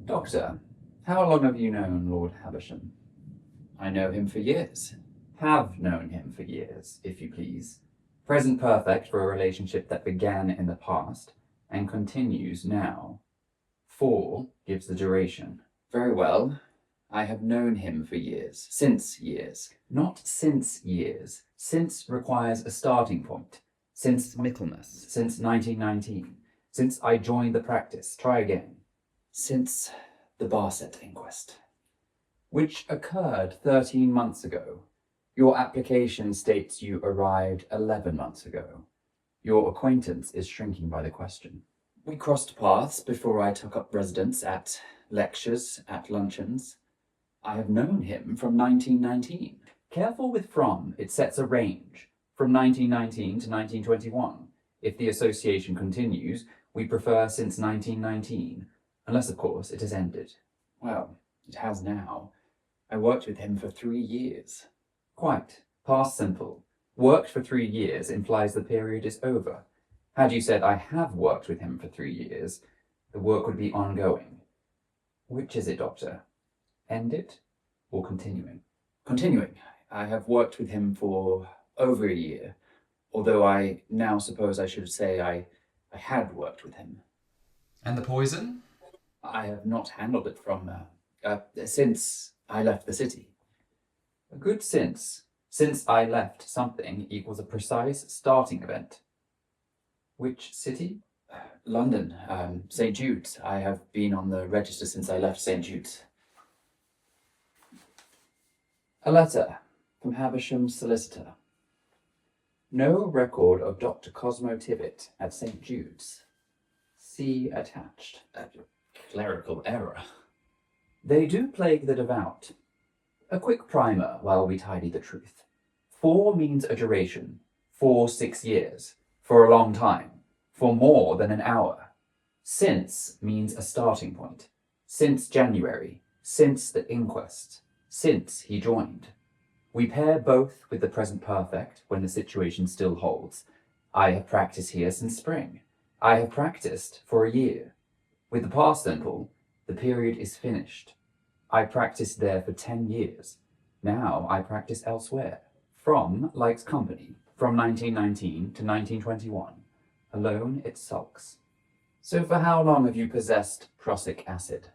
Doctor, how long have you known Lord Havisham? I know him for years. Have known him for years, if you please. Present perfect for a relationship that began in the past and continues now. 4 gives the duration. Very well. I have known him for years. Since years. Not since years. Since requires a starting point. Since Michaelmas. Since 1919. Since I joined the practice. Try again. Since the Barset inquest. Which occurred 13 months ago. Your application states you arrived 11 months ago. Your acquaintance is shrinking by the question. We crossed paths before I took up residence at lectures, at luncheons. I have known him from 1919. Careful with from, it sets a range. From 1919 to 1921. If the association continues, we prefer since 1919. Unless, of course, it has ended. Well, it has now. I worked with him for 3 years. Quite. Past simple. Worked for 3 years implies the period is over. Had you said, I have worked with him for 3 years, the work would be ongoing. Which is it, Doctor? Ended or continuing? Continuing. I have worked with him for over a year, although I now suppose I should say I had worked with him. And the poison? I have not handled it from since I left the city. A good since. Since I left something equals a precise starting event. Which city? London, St. Jude's. I have been on the register since I left St. Jude's. A letter from Havisham's solicitor. No record of Dr. Cosmo Tibbet at St. Jude's. See attached. Clerical error. They do plague the devout. A quick primer while we tidy the truth. 4 means a duration. For 6 years. For a long time. For more than an hour. Since means a starting point. Since January. Since the inquest. Since he joined. We pair both with the present perfect when the situation still holds. I have practiced here since spring. I have practiced for a year. With the past simple, the period is finished. I practiced there for 10 years. Now I practice elsewhere. From likes company. From 1919 to 1921. Alone it sulks. So for how long have you possessed prussic acid?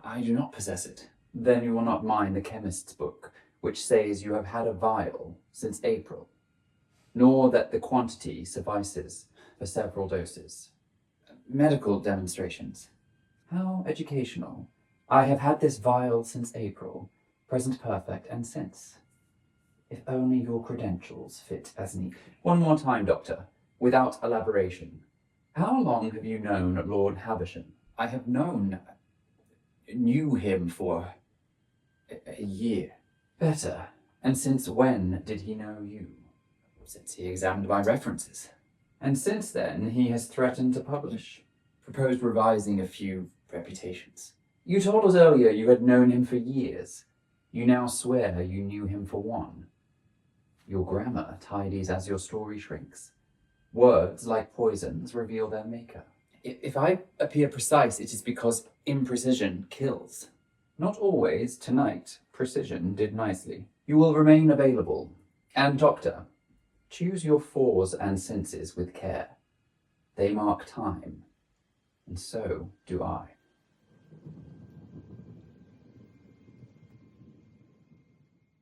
I do not possess it. Then you will not mind the chemist's book, which says you have had a vial since April, nor that the quantity suffices for several doses. Medical demonstrations. How educational. I have had this vial since April, present perfect and since. If only your credentials fit as neat. One more time, Doctor, without elaboration. How long have you known Lord Havisham? I have knew him for a year. Better. And since when did he know you? Since he examined my references. And since then he has threatened to publish. Proposed revising a few reputations. You told us earlier you had known him for years. You now swear you knew him for 1. Your grammar tidies as your story shrinks. Words, like poisons, reveal their maker. If I appear precise, it is because imprecision kills. Not always. Tonight, precision did nicely. You will remain available. And Doctor, choose your 4s and senses with care. They mark time, and so do I.